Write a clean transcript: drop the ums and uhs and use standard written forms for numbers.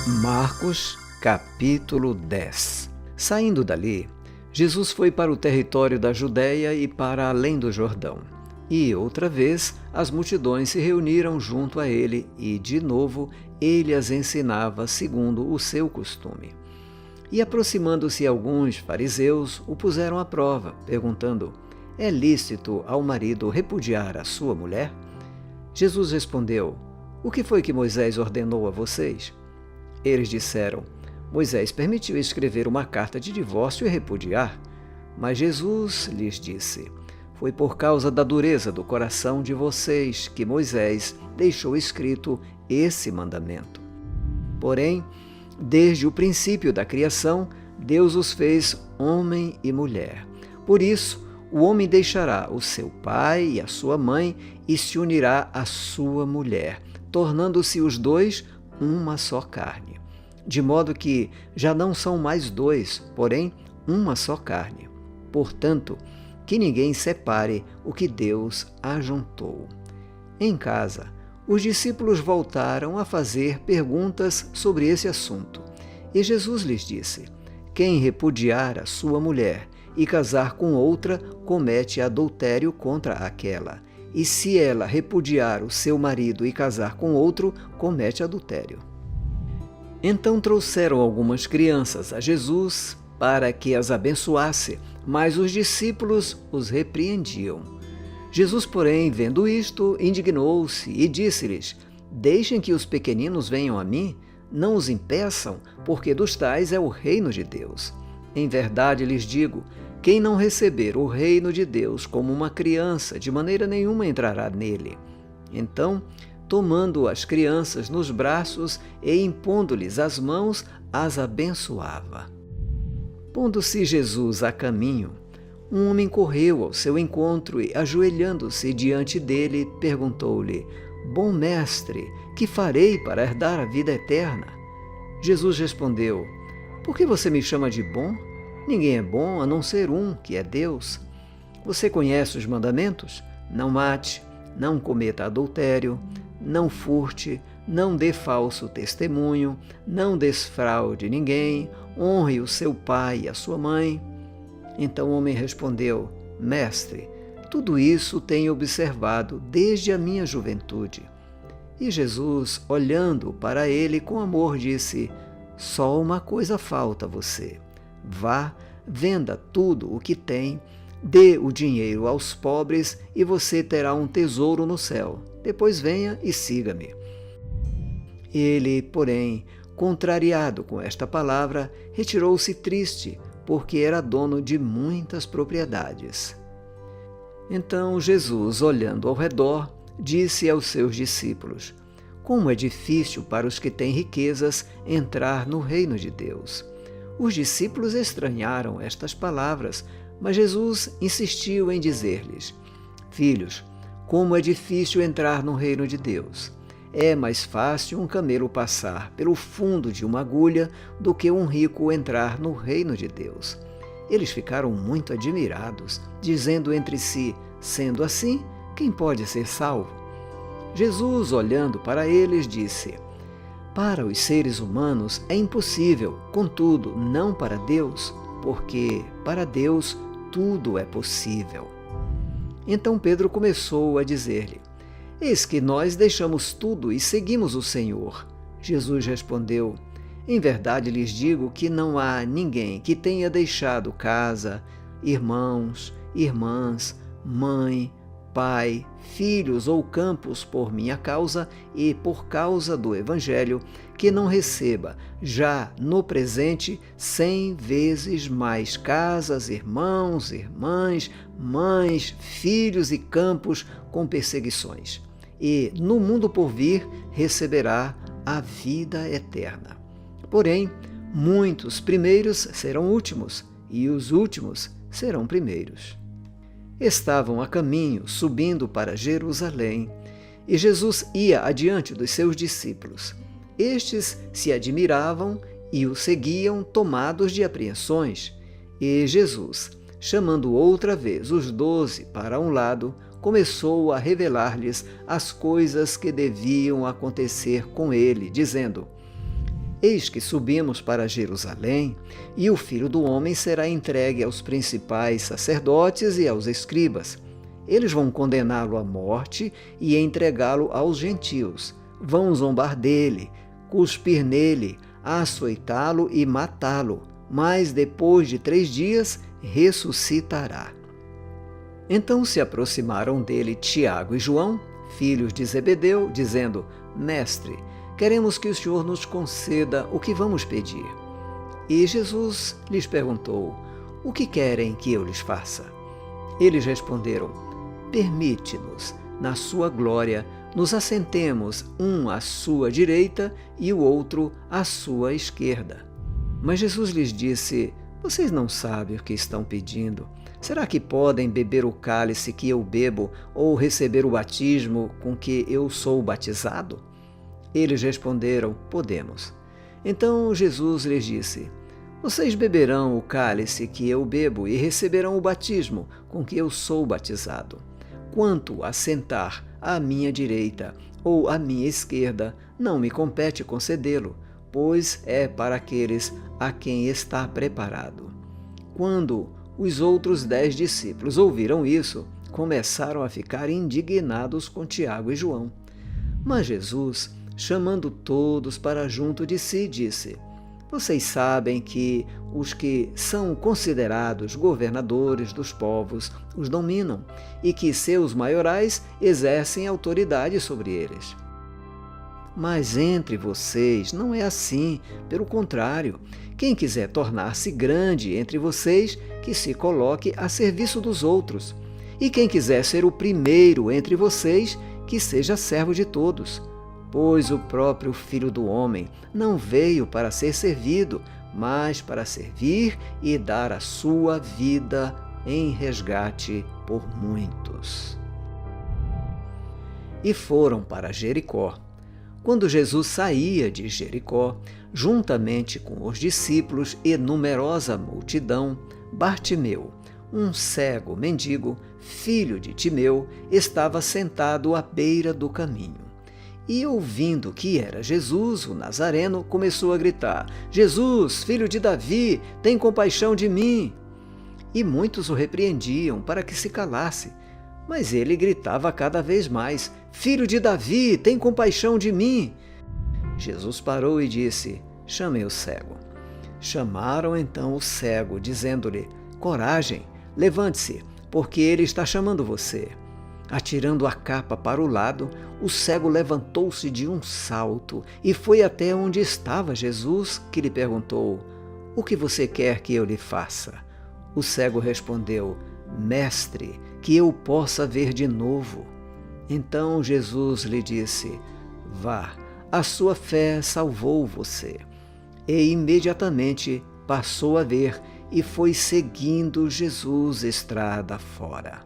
Marcos, capítulo 10. Saindo dali, Jesus foi para o território da Judéia e para além do Jordão. E, outra vez, as multidões se reuniram junto a ele e, de novo, ele as ensinava segundo o seu costume. E, aproximando-se alguns fariseus, o puseram à prova, perguntando: é lícito ao marido repudiar a sua mulher? Jesus respondeu: o que foi que Moisés ordenou a vocês? Eles disseram: Moisés permitiu escrever uma carta de divórcio e repudiar. Mas Jesus lhes disse: foi por causa da dureza do coração de vocês que Moisés deixou escrito esse mandamento. Porém, desde o princípio da criação, Deus os fez homem e mulher. Por isso, o homem deixará o seu pai e a sua mãe e se unirá à sua mulher, tornando-se os dois uma só carne. De modo que já não são mais dois, porém uma só carne. Portanto, que ninguém separe o que Deus ajuntou. Em casa, os discípulos voltaram a fazer perguntas sobre esse assunto. E Jesus lhes disse: quem repudiar a sua mulher e casar com outra, comete adultério contra aquela. E se ela repudiar o seu marido e casar com outro, comete adultério. Então trouxeram algumas crianças a Jesus para que as abençoasse, mas os discípulos os repreendiam. Jesus, porém, vendo isto, indignou-se e disse-lhes: deixem que os pequeninos venham a mim, não os impeçam, porque dos tais é o reino de Deus. Em verdade lhes digo, quem não receber o reino de Deus como uma criança, de maneira nenhuma entrará nele. Então, tomando as crianças nos braços e impondo-lhes as mãos, as abençoava. Pondo-se Jesus a caminho, um homem correu ao seu encontro e, ajoelhando-se diante dele, perguntou-lhe: bom mestre, que farei para herdar a vida eterna? Jesus respondeu: por que você me chama de bom? Ninguém é bom a não ser um, que é Deus. Você conhece os mandamentos? Não mate, não cometa adultério, não furte, não dê falso testemunho, não desfraude ninguém, honre o seu pai e a sua mãe. Então o homem respondeu: mestre, tudo isso tenho observado desde a minha juventude. E Jesus, olhando para ele com amor, disse: só uma coisa falta a você. Vá, venda tudo o que tem, dê o dinheiro aos pobres e você terá um tesouro no céu. Depois venha e siga-me. Ele, porém, contrariado com esta palavra, retirou-se triste, porque era dono de muitas propriedades. Então Jesus, olhando ao redor, disse aos seus discípulos: como é difícil para os que têm riquezas entrar no reino de Deus. Os discípulos estranharam estas palavras, mas Jesus insistiu em dizer-lhes: filhos, como é difícil entrar no reino de Deus. É mais fácil um camelo passar pelo fundo de uma agulha do que um rico entrar no reino de Deus. Eles ficaram muito admirados, dizendo entre si: sendo assim, quem pode ser salvo? Jesus, olhando para eles, disse: para os seres humanos é impossível, contudo, não para Deus, porque para Deus tudo é possível. Então Pedro começou a dizer-lhe: eis que nós deixamos tudo e seguimos o Senhor. Jesus respondeu: em verdade lhes digo que não há ninguém que tenha deixado casa, irmãos, irmãs, mãe, pai, filhos ou campos por minha causa e por causa do Evangelho, que não receba, já no presente, 100 vezes mais casas, irmãos, irmãs, mães, filhos e campos com perseguições. E no mundo por vir receberá a vida eterna. Porém, muitos primeiros serão últimos, e os últimos serão primeiros. Estavam a caminho, subindo para Jerusalém, e Jesus ia adiante dos seus discípulos. Estes se admiravam e o seguiam, tomados de apreensões. E Jesus, chamando outra vez os 12 para um lado, começou a revelar-lhes as coisas que deviam acontecer com ele, dizendo: Eis que subimos para Jerusalém, e o Filho do Homem será entregue aos principais sacerdotes e aos escribas. Eles vão condená-lo à morte e entregá-lo aos gentios. Vão zombar dele, cuspir nele, açoitá-lo e matá-lo, mas depois de 3 dias ressuscitará. Então se aproximaram dele Tiago e João, filhos de Zebedeu, dizendo: Mestre, queremos que o Senhor nos conceda o que vamos pedir. E Jesus lhes perguntou: O que querem que eu lhes faça? Eles responderam: Permite-nos, na sua glória, nos assentemos um à sua direita e o outro à sua esquerda. Mas Jesus lhes disse: Vocês não sabem o que estão pedindo. Será que podem beber o cálice que eu bebo ou receber o batismo com que eu sou batizado? Eles responderam: Podemos. Então Jesus lhes disse: Vocês beberão o cálice que eu bebo e receberão o batismo com que eu sou batizado. Quanto a sentar à minha direita ou à minha esquerda, não me compete concedê-lo, pois é para aqueles a quem está preparado. Quando os outros 10 discípulos ouviram isso, começaram a ficar indignados com Tiago e João. Mas Jesus, chamando todos para junto de si, disse: Vocês sabem que os que são considerados governadores dos povos os dominam e que seus maiorais exercem autoridade sobre eles. Mas entre vocês não é assim, pelo contrário. Quem quiser tornar-se grande entre vocês, que se coloque a serviço dos outros. E quem quiser ser o primeiro entre vocês, que seja servo de todos. Pois o próprio Filho do Homem não veio para ser servido, mas para servir e dar a sua vida em resgate por muitos. E foram para Jericó. Quando Jesus saía de Jericó, juntamente com os discípulos e numerosa multidão, Bartimeu, um cego mendigo, filho de Timeu, estava sentado à beira do caminho. E ouvindo que era Jesus, o Nazareno, começou a gritar: Jesus, filho de Davi, tem compaixão de mim! E muitos o repreendiam para que se calasse. Mas ele gritava cada vez mais: Filho de Davi, tem compaixão de mim! Jesus parou e disse: Chamem o cego. Chamaram então o cego, dizendo-lhe: Coragem, levante-se, porque ele está chamando você. Atirando a capa para o lado, o cego levantou-se de um salto e foi até onde estava Jesus, que lhe perguntou: O que você quer que eu lhe faça? O cego respondeu: Mestre, que eu possa ver de novo. Então Jesus lhe disse: Vá, a sua fé salvou você. E imediatamente passou a ver e foi seguindo Jesus estrada fora.